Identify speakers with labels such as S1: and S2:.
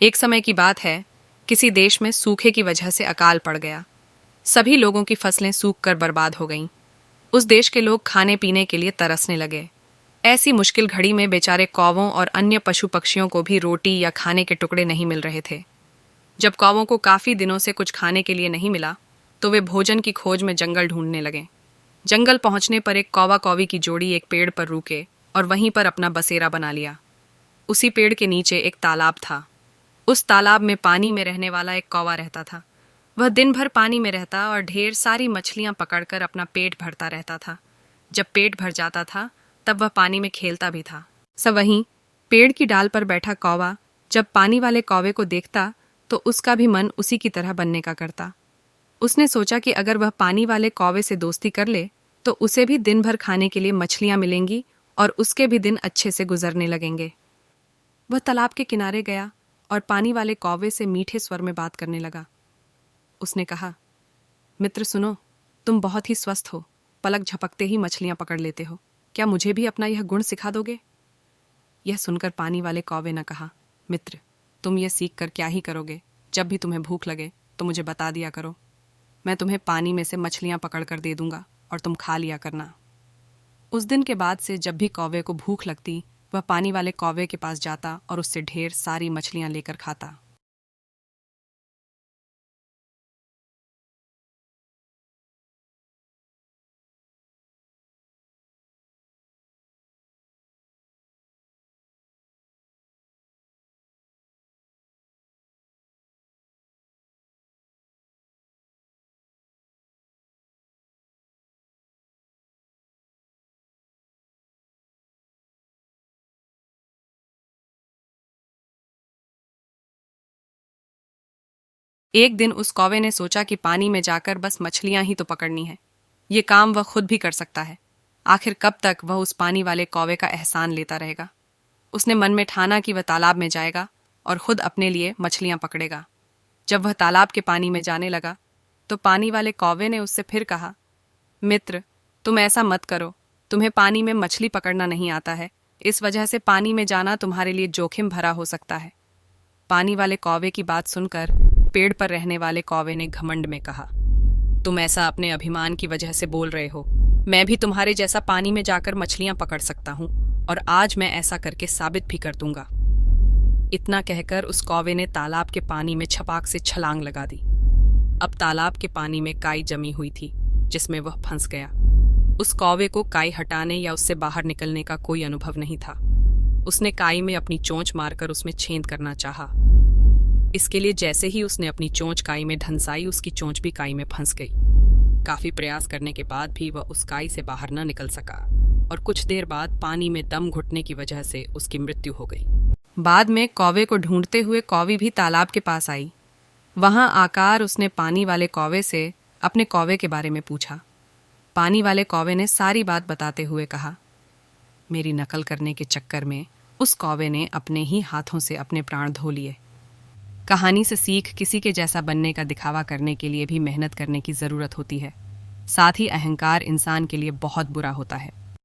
S1: एक समय की बात है, किसी देश में सूखे की वजह से अकाल पड़ गया। सभी लोगों की फसलें सूख कर बर्बाद हो गईं। उस देश के लोग खाने पीने के लिए तरसने लगे। ऐसी मुश्किल घड़ी में बेचारे कौवों और अन्य पशु पक्षियों को भी रोटी या खाने के टुकड़े नहीं मिल रहे थे। जब कौवों को काफी दिनों से कुछ खाने के लिए नहीं मिला, तो वे भोजन की खोज में जंगल ढूंढने लगे। जंगल पहुंचने पर एक कौवा कौवी की जोड़ी एक पेड़ पर रुके और वहीं पर अपना बसेरा बना लिया। उसी पेड़ के नीचे एक तालाब था। उस तालाब में पानी में रहने वाला एक कौवा रहता था। वह दिन भर पानी में रहता और ढेर सारी मछलियां पकड़कर अपना पेट भरता रहता था। जब पेट भर जाता था, तब वह पानी में खेलता भी था। वहीं पेड़ की डाल पर बैठा कौवा जब पानी वाले कौवे को देखता, तो उसका भी मन उसी की तरह बनने का करता। उसने सोचा कि अगर वह पानी वाले कौवे से दोस्ती कर ले, तो उसे भी दिन भर खाने के लिए मछलियां मिलेंगी और उसके भी दिन अच्छे से गुजरने लगेंगे। वह तालाब के किनारे गया और पानी वाले कौवे से मीठे स्वर में बात करने लगा। उसने कहा, मित्र सुनो, तुम बहुत ही स्वस्थ हो, पलक झपकते ही मछलियां पकड़ लेते हो। क्या मुझे भी अपना यह गुण सिखा दोगे? यह सुनकर पानी वाले कौवे ने कहा, मित्र, तुम यह सीख कर क्या ही करोगे? जब भी तुम्हें भूख लगे तो मुझे बता दिया करो। मैं तुम्हें पानी में से मछलियां पकड़ कर दे दूंगा और तुम खा लिया करना। उस दिन के बाद से जब भी कौवे को भूख लगती, वह पानी वाले कौवे के पास जाता और उससे ढेर सारी मछलियां लेकर खाता। एक दिन उस कौवे ने सोचा कि पानी में जाकर बस मछलियां ही तो पकड़नी है। ये काम वह खुद भी कर सकता है। आखिर कब तक वह उस पानी वाले कौवे का एहसान लेता रहेगा? उसने मन में ठाना कि वह तालाब में जाएगा और खुद अपने लिए मछलियां पकड़ेगा। जब वह तालाब के पानी में जाने लगा, तो पानी वाले कौवे ने उससे फिर कहा, मित्र, तुम ऐसा मत करो। तुम्हें पानी में मछली पकड़ना नहीं आता है। इस वजह से पानी में जाना तुम्हारे लिए जोखिम भरा हो सकता है। पानी वाले कौवे की बात सुनकर पेड़ पर रहने वाले कौवे ने घमंड में कहा, तुम ऐसा अपने अभिमान की वजह से बोल रहे हो। मैं भी तुम्हारे जैसा पानी में जाकर मछलियां पकड़ सकता हूं और आज मैं ऐसा करके साबित भी कर दूंगा। इतना कहकर उस कौवे ने तालाब के पानी में छपाक से छलांग लगा दी। अब तालाब के पानी में काई जमी हुई थी, जिसमें वह फंस गया। उस कौवे को काई हटाने या उससे बाहर निकलने का कोई अनुभव नहीं था। उसने काई में अपनी चोंच मारकर उसमें छेद करना चाहा। इसके लिए जैसे ही उसने अपनी चोंच काई में ढंसाई, उसकी चोंच भी काई में फंस गई। काफी प्रयास करने के बाद भी वह उस काई से बाहर न निकल सका और कुछ देर बाद पानी में दम घुटने की वजह से उसकी मृत्यु हो गई। बाद में कौवे को ढूंढते हुए कौवी भी तालाब के पास आई। वहां आकर उसने पानी वाले कौवे से अपने कौवे के बारे में पूछा। पानी वाले कौवे ने सारी बात बताते हुए कहा, मेरी नकल करने के चक्कर में उस कौवे ने अपने ही हाथों से अपने प्राण धो लिए। कहानी से सीख, किसी के जैसा बनने का दिखावा करने के लिए भी मेहनत करने की जरूरत होती है। साथ ही अहंकार इंसान के लिए बहुत बुरा होता है।